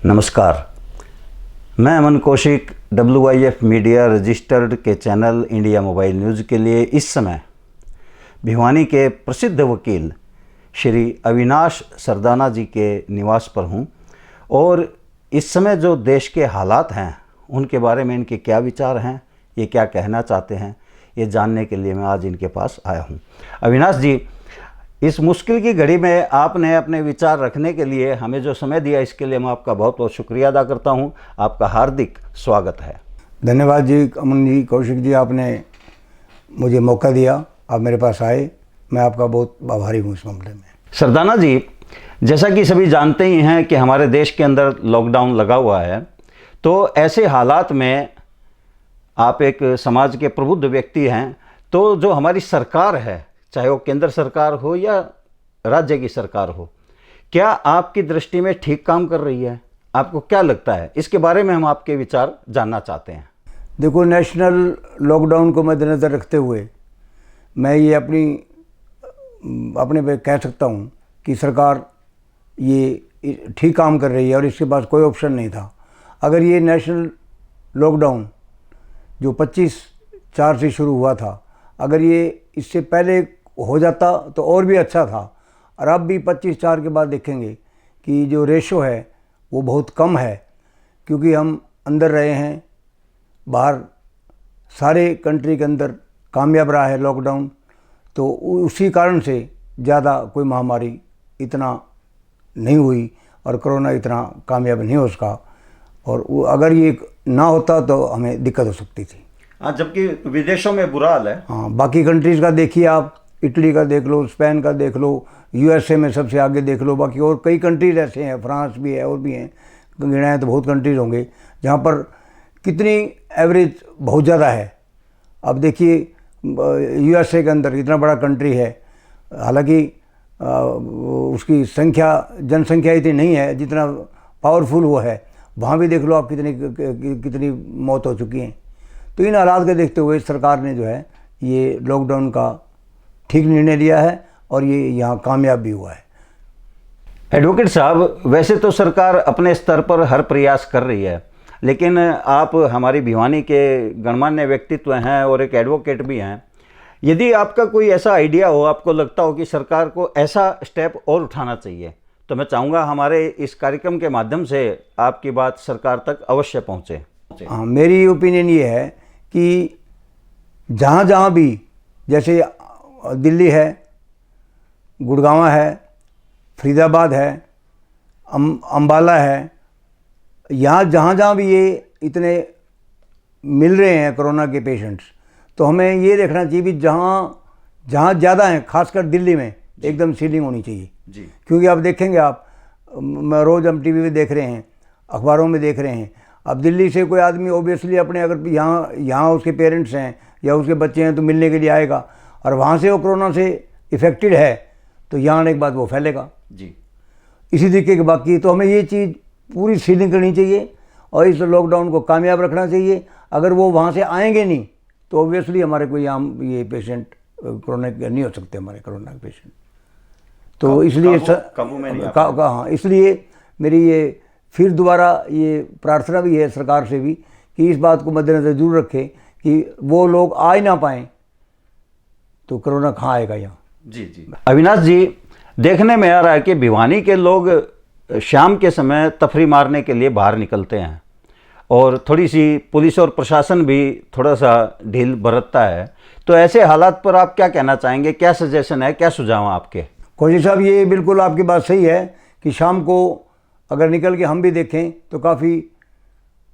नमस्कार, मैं अमन Kaushik WIF media registered के चैनल इंडिया मोबाइल न्यूज़ के लिए इस समय भिवानी के प्रसिद्ध वकील श्री अविनाश सरदाना जी के निवास पर हूं और इस समय जो देश के हालात हैं उनके बारे में इनके क्या विचार हैं, ये क्या कहना चाहते हैं, ये जानने के लिए मैं आज इनके पास आया हूं। अविनाश जी, इस मुश्किल की घड़ी में आपने अपने विचार रखने के लिए हमें जो समय दिया, इसके लिए मैं आपका बहुत बहुत शुक्रिया अदा करता हूं। आपका हार्दिक स्वागत है। धन्यवाद जी अमन जी, कौशिक जी, आपने मुझे मौका दिया, आप मेरे पास आए, मैं आपका बहुत आभारी हूँ इस मामले में। सरदाना जी, जैसा कि सभी जानते ही हैं कि हमारे देश के अंदर लॉकडाउन लगा हुआ है, तो ऐसे हालात में आप एक समाज के प्रबुद्ध व्यक्ति हैं, तो जो हमारी सरकार है, चाहे वो केंद्र सरकार हो या राज्य की सरकार हो, क्या आपकी दृष्टि में ठीक काम कर रही है? आपको क्या लगता है? इसके बारे में हम आपके विचार जानना चाहते हैं। देखो, नेशनल लॉकडाउन को मद्देनज़र रखते हुए मैं ये अपने पे कह सकता हूँ कि सरकार ये ठीक काम कर रही है और इसके पास कोई ऑप्शन नहीं था। अगर ये नेशनल लॉकडाउन जो 25/4 से शुरू हुआ था, अगर ये इससे पहले हो जाता तो और भी अच्छा था। और अब भी 25/4 के बाद देखेंगे कि जो रेशो है वो बहुत कम है, क्योंकि हम अंदर रहे हैं, बाहर सारे कंट्री के अंदर कामयाब रहा है लॉकडाउन, तो उसी कारण से ज़्यादा कोई महामारी इतना नहीं हुई और कोरोना इतना कामयाब नहीं हो सका। और अगर ये ना होता तो हमें दिक्कत हो सकती थी। हाँ, जबकि विदेशों में बुरा हाल है। हाँ, बाकी कंट्रीज़ का देखिए आप, इटली का देख लो, स्पेन का देख लो, USA में सबसे आगे देख लो, बाकी और कई कंट्रीज़ ऐसे हैं, फ्रांस भी है और भी हैं, गिनाएं तो बहुत कंट्रीज़ होंगे जहाँ पर कितनी एवरेज बहुत ज़्यादा है। अब देखिए USA के अंदर इतना बड़ा कंट्री है, हालांकि उसकी जनसंख्या इतनी नहीं है जितना पावरफुल वो है, वहाँ भी देख लो आप कितनी मौत हो चुकी हैं। तो इन हालात को देखते हुए सरकार ने जो है ये लॉकडाउन का ठीक निर्णय लिया है और ये यहाँ कामयाब भी हुआ है। एडवोकेट साहब, वैसे तो सरकार अपने स्तर पर हर प्रयास कर रही है, लेकिन आप हमारी भिवानी के गणमान्य व्यक्तित्व हैं और एक एडवोकेट भी हैं। यदि आपका कोई ऐसा आइडिया हो, आपको लगता हो कि सरकार को ऐसा स्टेप और उठाना चाहिए, तो मैं चाहूँगा हमारे इस कार्यक्रम के माध्यम से आपकी बात सरकार तक अवश्य पहुँचे। हाँ, मेरी ओपिनियन ये है कि जहाँ जहाँ भी, जैसे दिल्ली है, गुड़गांव है, फरीदाबाद है, अम्बाला है, यहाँ जहाँ जहाँ भी ये इतने मिल रहे हैं कोरोना के पेशेंट्स, तो हमें ये देखना चाहिए कि जहाँ जहाँ ज़्यादा हैं, खासकर दिल्ली में एकदम सीलिंग होनी चाहिए जी। क्योंकि आप देखेंगे, आप रोज़ हम TV पे देख रहे हैं, अखबारों में देख रहे हैं। अब दिल्ली से कोई आदमी ओबियसली अपने, अगर यहाँ उसके पेरेंट्स हैं या उसके बच्चे हैं तो मिलने के लिए आएगा, और वहाँ से वो कोरोना से इफ़ेक्टेड है तो यहाँ आने के बाद वो फैलेगा जी। इसी तरीके के। बाकी तो हमें ये चीज़ पूरी सीलिंग करनी चाहिए और इस लॉकडाउन को कामयाब रखना चाहिए। अगर वो वहाँ से आएंगे नहीं तो ओबियसली हमारे कोई आम ये पेशेंट कोरोना के नहीं हो सकते, हमारे कोरोना के पेशेंट। तो इसलिए काबू में नहीं हाँ, इसलिए मेरी ये फिर दोबारा ये प्रार्थना भी है सरकार से भी कि इस बात को मद्देनज़र जरूर रखें कि वो लोग आ ही ना पाएँ तो कोरोना कहाँ आएगा यहाँ। जी जी। अविनाश जी, देखने में आ रहा है कि भिवानी के लोग शाम के समय तफरी मारने के लिए बाहर निकलते हैं और थोड़ी सी पुलिस और प्रशासन भी थोड़ा सा ढील बरतता है, तो ऐसे हालात पर आप क्या कहना चाहेंगे? क्या सजेशन है, क्या सुझाव हैं आपके? कौशिक साहब, ये बिल्कुल आपकी बात सही है कि शाम को अगर निकल के हम भी देखें तो काफ़ी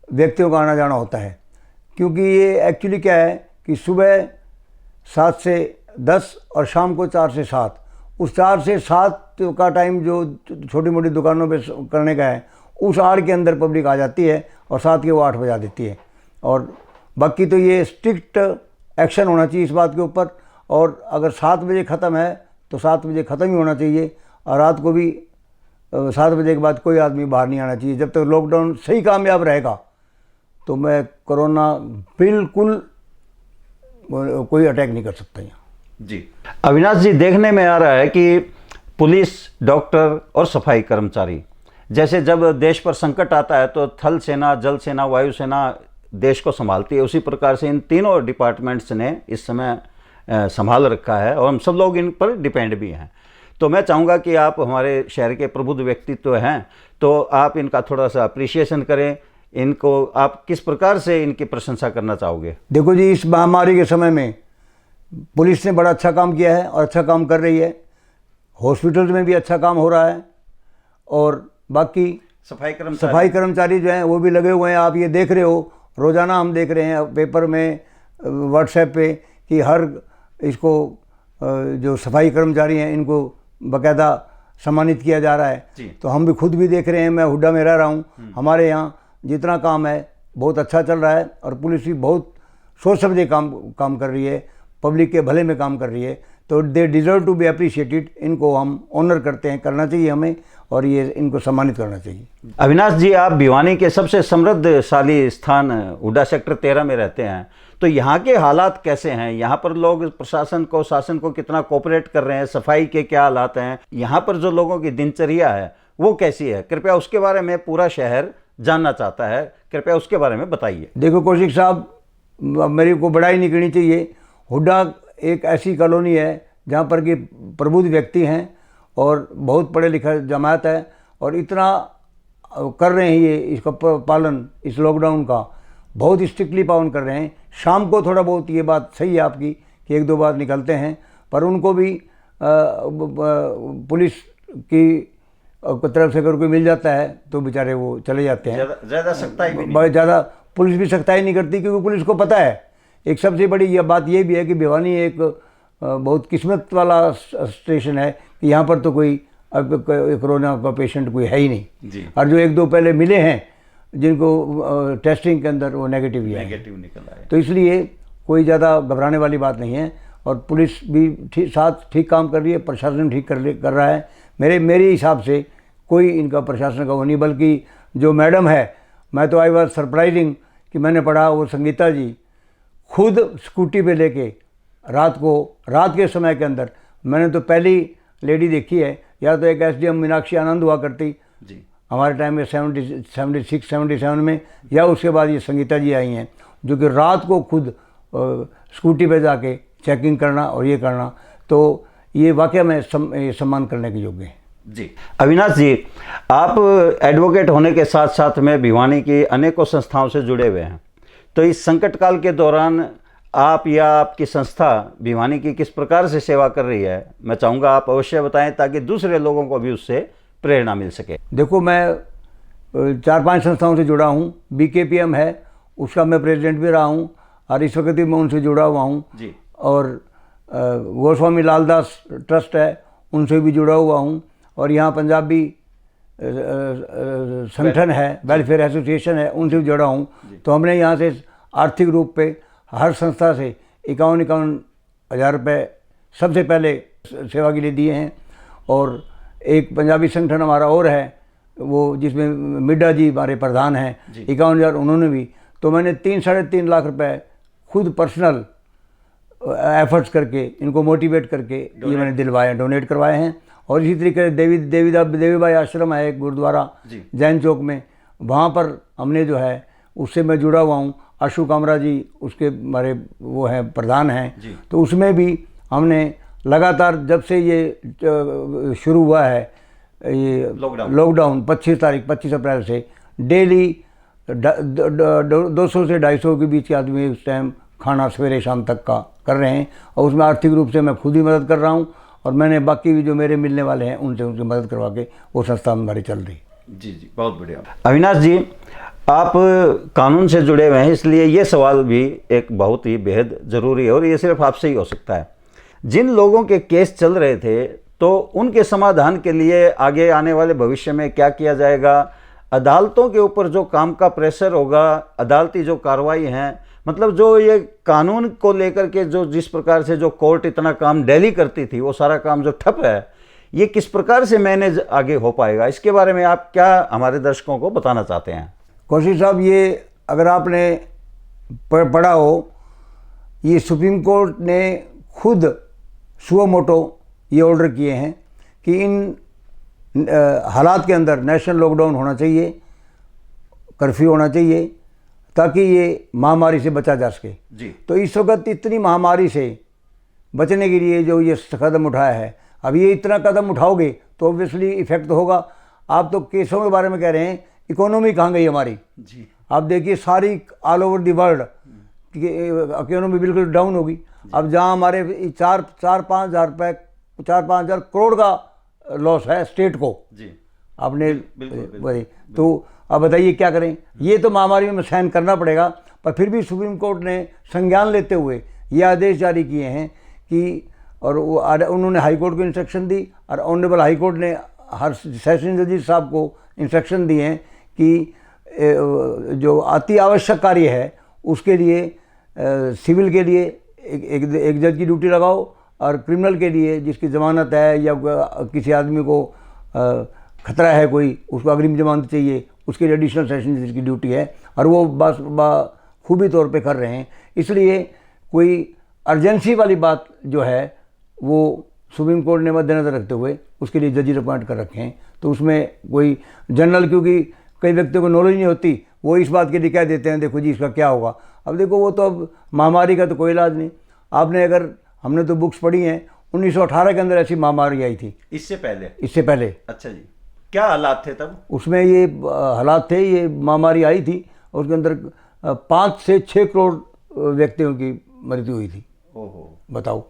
व्यक्तियों का आना जाना होता है, क्योंकि ये एक्चुअली क्या है कि सुबह 7 से 10 और शाम को 4 से 7, उस 4 से 7 का टाइम जो छोटी मोटी दुकानों पे करने का है, उस आड़ के अंदर पब्लिक आ जाती है और 7 के वो 8 बजा देती है। और बाकी तो ये स्ट्रिक्ट एक्शन होना चाहिए इस बात के ऊपर, और अगर 7 बजे ख़त्म है तो 7 बजे ख़त्म ही होना चाहिए, और रात को भी 7 बजे के बाद कोई आदमी बाहर नहीं आना चाहिए। जब तक लॉकडाउन सही कामयाब रहेगा तो मैं कोरोना बिल्कुल कोई अटैक नहीं कर सकता यहाँ। जी। अविनाश जी, देखने में आ रहा है कि पुलिस, डॉक्टर और सफाई कर्मचारी जैसे जब देश पर संकट आता है तो थल सेना, जल सेना, वायु सेना देश को संभालती है, उसी प्रकार से इन तीनों डिपार्टमेंट्स ने इस समय संभाल रखा है और हम सब लोग इन पर डिपेंड भी हैं। तो मैं चाहूँगा कि आप हमारे शहर के प्रबुद्ध व्यक्तित्व हैं, तो आप इनका थोड़ा सा अप्रिशिएशन करें। इनको आप किस प्रकार से इनकी प्रशंसा करना चाहोगे? देखो जी, इस महामारी के समय में पुलिस ने बड़ा अच्छा काम किया है और अच्छा काम कर रही है। हॉस्पिटल में भी अच्छा काम हो रहा है और बाकी सफाई कर्मचारी जो हैं वो भी लगे हुए हैं। आप ये देख रहे हो, रोज़ाना हम देख रहे हैं पेपर में, व्हाट्सएप पे, कि हर इसको जो सफाई कर्मचारी हैं इनको बाकायदा सम्मानित किया जा रहा है। तो हम भी खुद भी देख रहे हैं, मैं हुड्डा में रह रहा हूँ, हमारे यहाँ जितना काम है बहुत अच्छा चल रहा है और पुलिस भी बहुत सोच समझे काम कर रही है, पब्लिक के भले में काम कर रही है। तो they deserve to be appreciated. इनको हम ऑनर करते हैं, करना चाहिए हमें, और ये इनको सम्मानित करना चाहिए। अविनाश जी, आप भिवानी के सबसे समृद्धशाली स्थान हुड्डा सेक्टर 13 में रहते हैं, तो यहाँ के हालात कैसे हैं? यहाँ पर लोग शासन को कितना कोऑपरेट कर रहे हैं? सफाई के क्या हालात हैं? यहाँ पर जो लोगों की दिनचर्या है वो कैसी है? कृपया उसके बारे में पूरा शहर जानना चाहता है, कृपया उसके बारे में बताइए। देखो कौशिक साहब, मेरे को बड़ाई नहीं करनी चाहिए। हुड्डा एक ऐसी कॉलोनी है जहाँ पर कि प्रबुद्ध व्यक्ति हैं और बहुत पढ़े लिखा जमात है और इतना कर रहे हैं ये इसका पालन, इस लॉकडाउन का बहुत स्ट्रिक्टली पालन कर रहे हैं। शाम को थोड़ा बहुत, ये बात सही है आपकी कि एक दो बार निकलते हैं, पर उनको भी पुलिस की तरफ से अगर कोई मिल जाता है तो बेचारे वो चले जाते हैं। ज़्यादा सख्ताई भी नहीं, बहुत ज़्यादा पुलिस भी सख्ताई नहीं करती, क्योंकि पुलिस को पता है। एक सबसे बड़ी यह बात ये भी है कि भिवानी एक बहुत किस्मत वाला स्टेशन है कि यहाँ पर तो कोई कोरोना का पेशेंट कोई है ही नहीं जी। और जो एक दो पहले मिले हैं जिनको टेस्टिंग के अंदर वो नेगेटिव निकल आए, तो इसलिए कोई ज़्यादा घबराने वाली बात नहीं है। और पुलिस भी ठीक काम कर रही है, प्रशासन ठीक कर रहा है। मेरे हिसाब से कोई इनका प्रशासन का वो नहीं, बल्कि जो मैडम है, मैं तो आई वॉज सरप्राइजिंग कि मैंने पढ़ा वो संगीता जी खुद स्कूटी पे लेके रात के समय के अंदर, मैंने तो पहली लेडी देखी है। या तो एक एसडीएम मीनाक्षी आनंद हुआ करती जी हमारे टाइम में 76-77 में, या उसके बाद ये संगीता जी आई हैं जो कि रात को खुद स्कूटी पे जाके चेकिंग करना और ये करना, तो ये वाकई में सम्मान करने के योग्य है। जी अविनाश जी, आप एडवोकेट होने के साथ साथ में भिवानी की अनेकों संस्थाओं से जुड़े हुए हैं, तो इस संकट काल के दौरान आप या आपकी संस्था भिवानी की किस प्रकार से सेवा कर रही है? मैं चाहूँगा आप अवश्य बताएं ताकि दूसरे लोगों को भी उससे प्रेरणा मिल सके। देखो, मैं 4-5 संस्थाओं से जुड़ा हूँ। BKPM है, उसका मैं प्रेसिडेंट भी रहा हूँ और इस वक्त भी मैं उनसे जुड़ा हुआ हूँ जी। और गोस्वामी लालदास ट्रस्ट है, उनसे भी जुड़ा हुआ हूँ। और यहाँ पंजाबी संगठन है, वेलफेयर एसोसिएशन है, उनसे भी जुड़ा हूँ। तो हमने यहाँ से आर्थिक रूप पे हर संस्था से 51 हज़ार रुपये सबसे पहले सेवा के लिए दिए हैं। और एक पंजाबी संगठन हमारा और है, वो जिसमें मिड्डा जी हमारे प्रधान हैं, 51,000 उन्होंने भी। तो मैंने 3-3.5 लाख रुपए खुद पर्सनल एफर्ट्स करके, इनको मोटिवेट करके ये मैंने दिलवाए, डोनेट करवाए हैं। और इसी तरीके से देवीबाई आश्रम है एक गुरुद्वारा जैन चौक में, वहाँ पर हमने जो है उससे मैं जुड़ा हुआ हूँ। अशोक कामरा जी उसके हमारे वो हैं, प्रधान हैं। तो उसमें भी हमने लगातार जब से ये शुरू हुआ है ये लॉकडाउन 25 अप्रैल से, डेली 200 से 250 के बीच के आदमी उस टाइम खाना सवेरे शाम तक का कर रहे हैं। और उसमें आर्थिक रूप से मैं खुद ही मदद कर रहा हूँ और मैंने बाकी भी जो मेरे मिलने वाले हैं उनसे मदद करवा के वो संस्था हमारी चल रही। जी, बहुत बढ़िया। अविनाश जी, आप कानून से जुड़े हुए हैं, इसलिए ये सवाल भी एक बहुत ही बेहद ज़रूरी है और ये सिर्फ आपसे ही हो सकता है। जिन लोगों के केस चल रहे थे, तो उनके समाधान के लिए आगे आने वाले भविष्य में क्या किया जाएगा? अदालतों के ऊपर जो काम का प्रेशर होगा, अदालती जो कार्रवाई हैं, मतलब जो ये कानून को लेकर के जो जिस प्रकार से जो कोर्ट इतना काम डेली करती थी, वो सारा काम जो ठप है, ये किस प्रकार से मैनेज आगे हो पाएगा? इसके बारे में आप क्या हमारे दर्शकों को बताना चाहते हैं? कौशिक साहब, ये अगर आपने पढ़ा हो, ये सुप्रीम कोर्ट ने खुद सुओ मोटो ये ऑर्डर किए हैं कि इन हालात के अंदर नेशनल लॉकडाउन होना चाहिए, कर्फ्यू होना चाहिए, ताकि ये महामारी से बचा जा सके। जी। तो इस वक्त इतनी महामारी से बचने के लिए जो ये कदम उठाया है, अब ये इतना कदम उठाओगे तो ऑब्वियसली इफेक्ट होगा। आप तो केसों के बारे में कह रहे हैं, इकोनॉमी कहाँ गई हमारी? जी। आप देखिए सारी all over the world economy बिल्कुल डाउन होगी। अब जहाँ हमारे 4-5 हज़ार करोड़ का लॉस है स्टेट को, जी। आपने बिल्कुल। तो अब बताइए क्या करें? ये तो महामारी में सहन करना पड़ेगा, पर फिर भी सुप्रीम कोर्ट ने संज्ञान लेते हुए ये आदेश जारी किए हैं कि, और वो उन्होंने हाई कोर्ट को इंस्ट्रक्शन दी, और ऑनरेबल हाई कोर्ट ने हर सेशन जजेस साहब को इंस्ट्रक्शन दिए हैं कि जो अति आवश्यक कार्य है उसके लिए सिविल के लिए एक जज की ड्यूटी लगाओ, और क्रिमिनल के लिए जिसकी ज़मानत है या किसी आदमी को खतरा है कोई, उसको अग्रिम जमानत चाहिए, उसके लिए एडिशनल सेशन जज की ड्यूटी है, और वो बस खूबी तौर पे कर रहे हैं। इसलिए कोई अर्जेंसी वाली बात जो है वो सुप्रीम कोर्ट ने मद्देनजर रखते हुए उसके लिए जजेस अपॉइंट कर रखे हैं। तो उसमें कोई जनरल, क्योंकि कई व्यक्तियों को नॉलेज नहीं होती, वो इस बात के लिए कह देते हैं देखो जी इसका क्या होगा। अब देखो वो तो अब महामारी का तो कोई इलाज नहीं। हमने तो बुक्स पढ़ी हैं, 1918 के अंदर ऐसी महामारी आई थी। इससे पहले? अच्छा जी। क्या हालात थे तब? उसमें ये हालात थे, ये महामारी आई थी, उसके अंदर 5 से 6 करोड़ व्यक्तियों की मृत्यु हुई थी। ओहो, बताओ।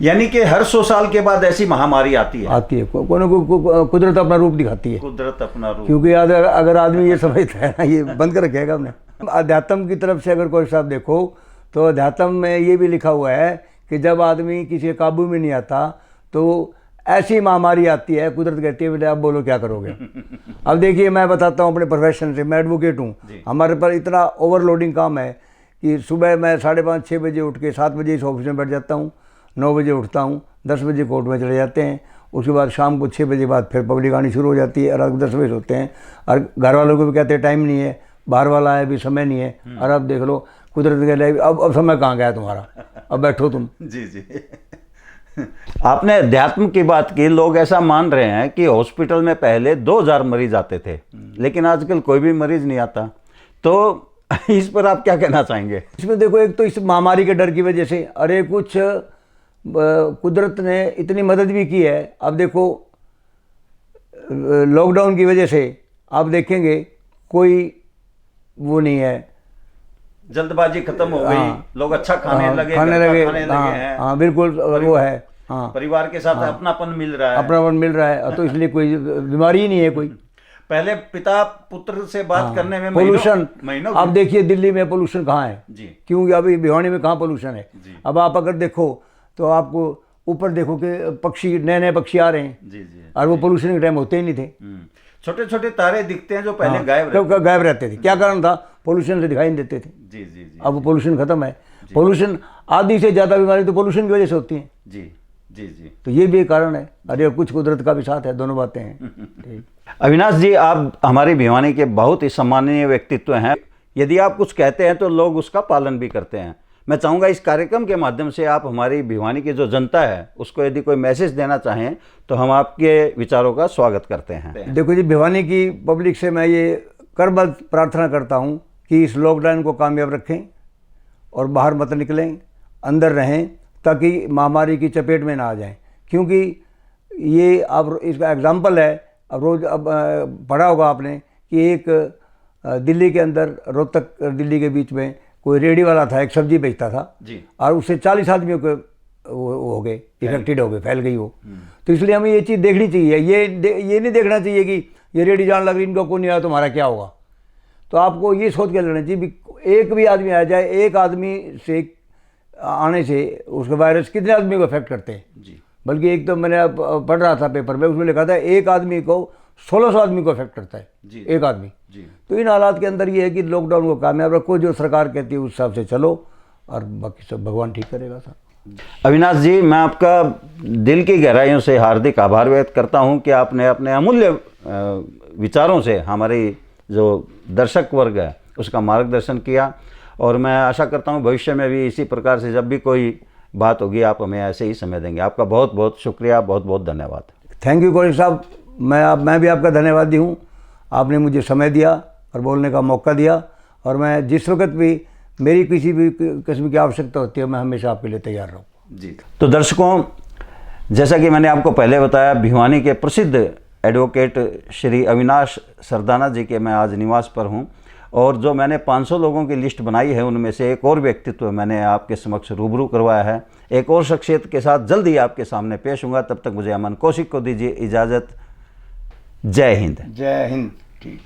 यानी कि हर 100 साल के बाद ऐसी महामारी आती है। कुदरत अपना रूप दिखाती है। कुदरत अपना रूप। क्योंकि अगर आदमी ये समझता है ना, ये बंद कर रखेगा हमने। अध्यात्म की तरफ से अगर कोई साहब देखो तो अध्यात्म में ये भी लिखा हुआ है कि जब आदमी किसी काबू में नहीं आता तो ऐसी महामारी आती है, कुदरत कहती है बेटे आप बोलो क्या करोगे। अब देखिए मैं बताता हूँ अपने प्रोफेशन से, मैं एडवोकेट हूँ। हमारे पर इतना ओवरलोडिंग काम है कि सुबह मैं 5:30-6 बजे उठ के 7 बजे इस ऑफिस में बैठ जाता हूँ, 9 बजे उठता हूँ, 10 बजे कोर्ट में चले जाते हैं। उसके बाद शाम को 6 बजे बाद फिर पब्लिक आनी शुरू हो जाती है, रात को 10 बजे होते हैं, और घर वालों को भी कहते हैं टाइम नहीं है, बाहर वाला है, अभी समय नहीं है। और अब देख लो कुदरत के लिए अब समय कहाँ गया तुम्हारा, अब बैठो तुम। जी जी। आपने अध्यात्म की बात की। लोग ऐसा मान रहे हैं कि हॉस्पिटल में पहले 2000 मरीज आते थे, लेकिन आजकल कोई भी मरीज नहीं आता। तो इस पर आप क्या कहना चाहेंगे? इसमें देखो, एक तो इस महामारी के डर की वजह से, अरे कुछ कुदरत ने इतनी मदद भी की है। अब देखो लॉकडाउन की वजह से आप देखेंगे कोई वो नहीं है, जल्दबाजी खत्म हो गई, लोग अच्छा खाने लगे हैं। हाँ बिल्कुल, वो है। हाँ, परिवार के साथ अपनापन मिल रहा है, तो इसलिए कोई बीमारी ही नहीं है कोई। पहले पिता पुत्र से बात करने में पोल्यूशन, महीनों अब देखिए दिल्ली में पोल्यूशन कहाँ है जी, क्योंकि अभी भिवानी में कहाँ पोल्यूशन है। अब आप अगर देखो तो आपको ऊपर देखो कि पक्षी, नए नए पक्षी आ रहे हैं जी जी, और वो पोल्यूशन के टाइम होते ही नहीं थे। छोटे छोटे तारे दिखते हैं जो पहले गायब रहते थे। क्या कारण था? पोल्यूशन से दिखाई नहीं देते थे। जी जी जी। अब पोल्यूशन खत्म है। पोल्यूशन, आधी से ज़्यादा बीमारी तो पोल्यूशन की वजह से होती है। जी जी जी। तो ये भी एक कारण है। अरे कुछ कुदरत का भी साथ है, दोनों बातें हैं। अविनाश जी, आप हमारी भिवानी के बहुत ही सम्माननीय व्यक्तित्व हैं। यदि आप कुछ कहते हैं तो लोग उसका पालन भी करते हैं। मैं चाहूँगा इस कार्यक्रम के माध्यम से आप हमारी भिवानी की जो जनता है उसको यदि कोई मैसेज देना चाहें तो हम आपके विचारों का स्वागत करते हैं। देखो जी, भिवानी की पब्लिक से मैं ये करबद्ध प्रार्थना करता हूँ कि इस लॉकडाउन को कामयाब रखें और बाहर मत निकलें, अंदर रहें, ताकि महामारी की चपेट में ना आ जाएं। क्योंकि ये अब इसका एग्जाम्पल है, अब रोज़ अब पढ़ा होगा आपने कि एक दिल्ली के अंदर, रोहतक दिल्ली के बीच में कोई रेडी वाला था, एक सब्जी बेचता था जी, और उससे 40 आदमियों को वो हो गए, इफेक्टेड हो गए, फैल गई वो। तो इसलिए हमें ये चीज़ देखनी चाहिए। ये नहीं देखना चाहिए कि ये रेडी जान लग रही, इनको को नहीं आया तो हमारा क्या होगा। तो आपको ये सोच के लड़ना चाहिए, एक भी आदमी आ जाए, एक आदमी से आने से उसके वायरस कितने आदमी को अफेक्ट करते हैं जी। बल्कि एक तो मैंने पढ़ रहा था पेपर में, उसमें लिखा था एक आदमी को 1600 आदमी को अफेक्ट करता है जी, एक आदमी जी। तो इन हालात के अंदर ये है कि लॉकडाउन को कामयाब रखो, जो सरकार कहती है उस हिसाब से चलो, और बाकी सब भगवान ठीक करेगा सर। अविनाश जी, मैं आपका दिल की गहराइयों से हार्दिक आभार व्यक्त करता हूं कि आपने अपने अमूल्य विचारों से हमारी जो दर्शक वर्ग है उसका मार्गदर्शन किया, और मैं आशा करता हूं भविष्य में भी इसी प्रकार से जब भी कोई बात होगी आप हमें ऐसे ही समय देंगे। आपका बहुत बहुत शुक्रिया, बहुत बहुत धन्यवाद। थैंक यू कौशिक साहब, मैं भी आपका धन्यवादी हूँ। आपने मुझे समय दिया और बोलने का मौका दिया, और मैं जिस वक्त भी मेरी किसी भी किस्म की आवश्यकता होती है मैं हमेशा आपके लिए तैयार रहूँ। जी। तो दर्शकों, जैसा कि मैंने आपको पहले बताया, भिवानी के प्रसिद्ध एडवोकेट श्री अविनाश सरदाना जी के मैं आज निवास पर हूं, और जो मैंने 500 लोगों की लिस्ट बनाई है उनमें से एक और व्यक्तित्व मैंने आपके समक्ष रूबरू करवाया है। एक और शख्सियत के साथ जल्द ही आपके सामने पेश होऊंगा। तब तक मुझे अमन कौशिक को दीजिए इजाज़त। जय हिंद। जय हिंद। ठीक।